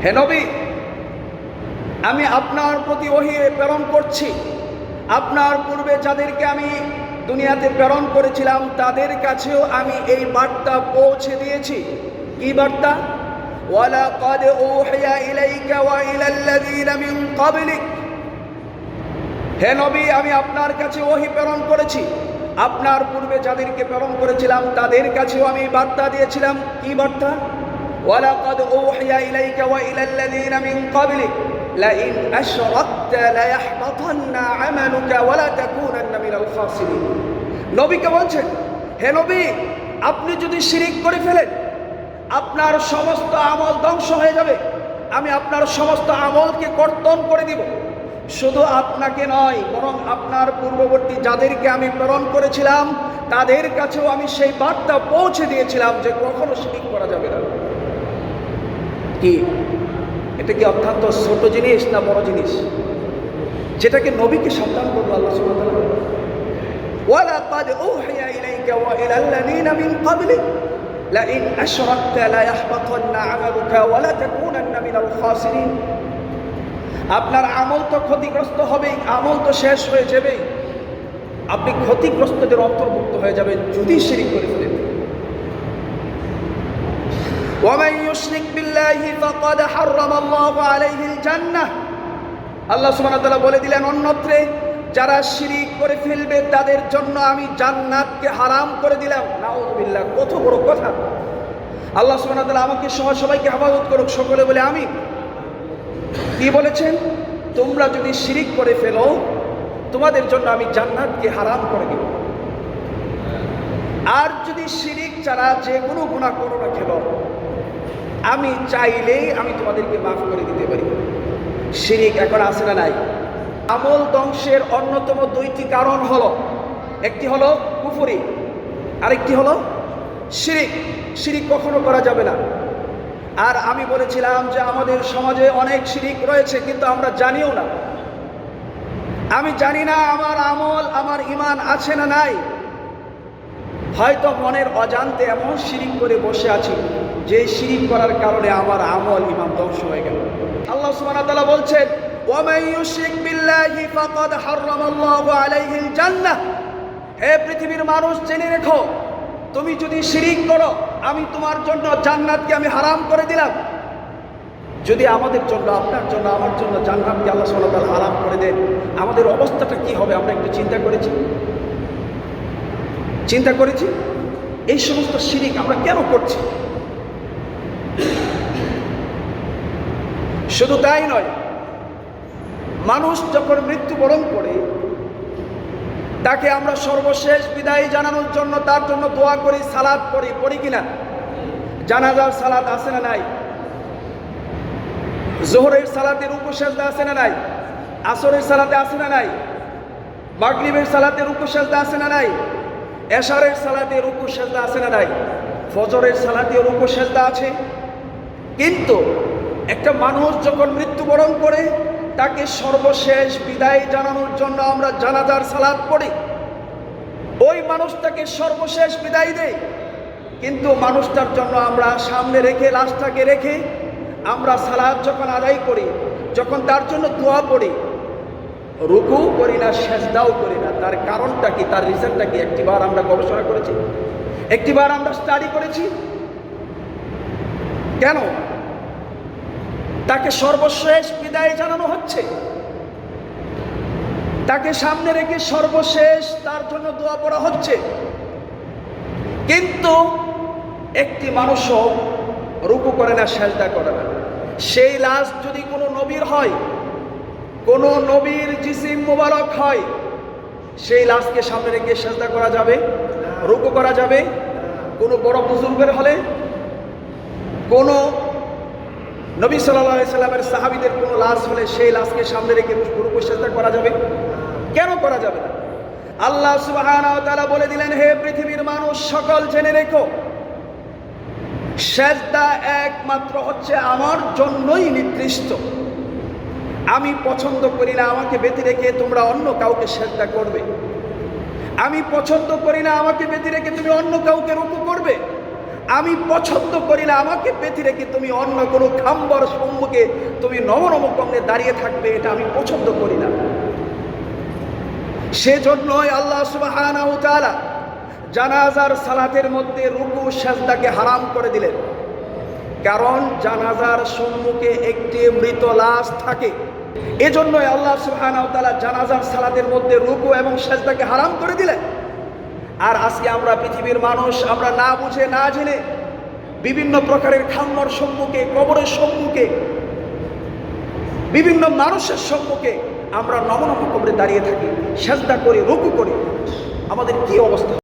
হে নবী, আমি আপনার প্রতি ওহী প্রেরণ করছি। আপনার পূর্বে যাদেরকে আমি দুনিয়াতে প্রেরণ করেছিলাম তাদের কাছেও আমি এই বার্তা পৌঁছে দিয়েছি। কি বার্তা? ওয়ালাকাদ উহিয়া ইলাইকা ওয়া ইলাল্লাযীনা মিন ক্বাবলিক। হে নবী, আমি আপনার কাছে ওহী প্রেরণ করেছি। আপনার পূর্বে যাদেরকে প্রেরণ করেছিলাম তাদের কাছেও আমি বার্তা দিয়েছিলাম। কি বার্তা? ওয়ালাকাদ উহিয়া ইলাইকা ওয়া ইলাল্লাযীনা মিন ক্বাবলিক লাইন আশরাকতা লায়াহবাতান্না আমালুকা ওয়া লা তাকুনান্না মিনাল খাসিরিন। নবীকে বলছেন, হে নবী, আপনি যদি শিরিক করে ফেলেন আপনার সমস্ত আমল ধ্বংস হয়ে যাবে। আমি আপনার সমস্ত আমলকে কর্তন করে দিব। শুধু আপনাকে নয়, বরং আপনার পূর্ববর্তী যাদেরকে আমি প্রেরণ করেছিলাম তাদের কাছেও আমি সেই বার্তা পৌঁছে দিয়েছিলাম যে কখনো শিরিক করা যাবে না। কি এটা কি অত্যন্ত ছোট জিনিস না বড় জিনিস, যেটাকে নবীকে সাবধান করলো আল্লাহ সুবহানাহু ওয়া তাআলা? ওয়ালাকাদ উহিয়া ইলাইকা ওয়া ইলাল্লাযীনা মিন ক্বাবলিক লাইন আশরাকতা লায়াহবাতান্না আমালুকা ওয়া লা তাকুনান্না মিনাল খাসিরিন। আপনার আমল তো ক্ষতিগ্রস্ত হবেই, আমল তো শেষ হয়ে যাবেই, আপনি ক্ষতিগ্রস্তদের অন্তর্ভুক্ত হয়ে যাবেন যদি শিরিক করে ফেলেন। ওয়ামান ইউশরিক বিল্লাহি ফাকাদ হারামাল্লাহু আলাইহিল জান্নাহ। আল্লাহ সুবহানাহু ওয়া তাআলা বলে দিলেন অন্যত্রে, যারা শিরিক করে ফেলবে তাদের জন্য আমি জান্নাতকে হারাম করে দিলাম। নাউযুবিল্লাহ, কত বড় কথা! আল্লাহ সুবহানাহু ওয়া তাআলা আমাকে সহ সবাইকে হেফাজত করুক, সকলে বলে আমিন। কি বলেছেন? তোমরা যদি শিরিক করে ফেলো তোমাদের জন্য আমি জান্নাতকে হারাম করে দিব। আর যদি শিরিক ছাড়া যে কোনো গুনাহ করো না কেন, আমি চাইলেই আমি তোমাদেরকে মাফ করে দিতে পারি। শিরিক এখন আছে না নাই? আমল ধ্বংসের অন্যতম দুইটি কারণ হলো, একটি হলো কুফরি, আরেকটি হলো শিরিক। শিরিক কখনো করা যাবে না। আর আমি বলেছিলাম যে আমাদের সমাজে অনেক শিরিক রয়েছে কিন্তু আমরা জানিও না। আমি জানি না আমার আমল, আমার ঈমান আছে না নাই। হয়তো মনের অজান্তে এমন শিরিক করে বসে আছি যে শিরিক করার কারণে আমার আমল, ঈমান ধ্বংস হয়ে গেল। আল্লাহ সুবহানাহু ওয়া তাআলা বলছেন, ওয়ামান ইউশরিক বিল্লাহি ফাকাদ হারামাল্লাহু আলাইহিল জান্নাহ। হে পৃথিবীর মানুষ, জেনে রেখো, তুমি যদি শিরিক করো আমি তোমার জন্য জান্নাতকে আমি হারাম করে দিলাম। যদি আমাদের জন্য, আপনার জন্য, আমার জন্য জান্নাতকে আল্লাহ সুবহানাহু ওয়া তাআলা হারাম করে দেন, আমাদের অবস্থাটা কি হবে? আমরা একটু চিন্তা করেছি? চিন্তা করেছি এই সমস্ত শিরিক আমরা কেন করছি? শুধু তাই নয়, মানুষ যখন মৃত্যুবরণ করে তাকে আমরা সর্বশেষ বিদায় জানানোর জন্য তার জন্য দোয়া করি, সালাত পড়ি, পড়ি কিনা? জানাজার সালাত আছে না নাই? যোহরের সালাতে রুকু সেজদা আছে না নাই? আসরের সালাতে আছে না নাই? মাগরিবের সালাতে রুকু সেজদা আছে না নাই? এশারের সালাতে রুকু সেজদা আছে না নাই? ফজরের সালাতে রুকু সেজদা আছে। কিন্তু একটা মানুষ যখন মৃত্যুবরণ করে তাকে সর্বশেষ বিদায় জানানোর জন্য আমরা জানাজার সালাত পড়ি, ওই মানুষটাকে সর্বশেষ বিদায় দেই। কিন্তু মানুষটার জন্য আমরা সামনে রেখে, লাশটাকে রেখে আমরা সালাত যখন আদায় করি, যখন তার জন্য দোয়া পড়ি, রুকু করি না, সেজদাও করি না। তার কারণটা কি? তার রিজনটা কি? একটিবার আমরা গবেষণা করেছি? একটিবার আমরা স্টাডি করেছি? কেন তাকে সর্বশেষ বিদায় জানানো হচ্ছে? তাকে সামনে রেখে সর্বশেষ তার জন্য দোয়া পড়া হচ্ছে, কিন্তু একটি মানুষও রুকু করে না, সেজদা করে না। সেই লাশ যদি কোনো নবীর হয়, কোনো নবীর জিসিম মুবারক হয়, সেই লাশকে সামনে রেখে সেজদা করা যাবে? রুকু করা যাবে? কোনো বড় বুজুর্গের হলে, কোনো নবী সাল্লাল্লাহু আলাইহি সাল্লামের সাহাবীদের কোনো লাশ হলে সেই লাশকে সামনে রেখে রুকু সেজদা করা যাবে? কেন করা যাবে না? আল্লাহ সুবহানাহু ওয়া তাআলা বলে দিলেন, হে পৃথিবীর মানুষ সকল, জেনে রেখো, সেজদা একমাত্র হচ্ছে আমার জন্যই নির্দিষ্ট। আমি পছন্দ করি না আমাকে ব্যতি রেখে তোমরা অন্য কাউকে সেজদা করবে। আমি পছন্দ করি না আমাকে ব্যতি রেখে তুমি অন্য কাউকে রুকু করবে। আমি পছন্দ করি না আমাকে পেতে রেখে তুমি অন্য কোনো খাম্বার সম্মুখে তুমি নমনমকমে দাঁড়িয়ে থাকবে, এটা আমি পছন্দ করি না। সেজন্যই আল্লাহ সুবহানাহু ওয়া তাআলা জানাজার সালাতের মধ্যে রুকু সাজদাকে হারাম করে দিলেন। কারণ জানাজার সম্মুখে একটি মৃত লাশ থাকে, এজন্যই আল্লাহ সুবহানাহু ওয়া তাআলা জানাজার সালাতের মধ্যে রুকু এবং সাজদাকে হারাম করে দিলেন। আর আজকে আমরা পৃথিবীর মানুষ, আমরা না বুঝে না জেনে বিভিন্ন প্রকারের খাম্বার সম্মুখে, কবরের সম্মুখে, বিভিন্ন মানুষের সম্মুখে আমরা নমনম করে দাঁড়িয়ে থাকি, সাজদা করি, রুকু করি। আমাদের কি অবস্থা!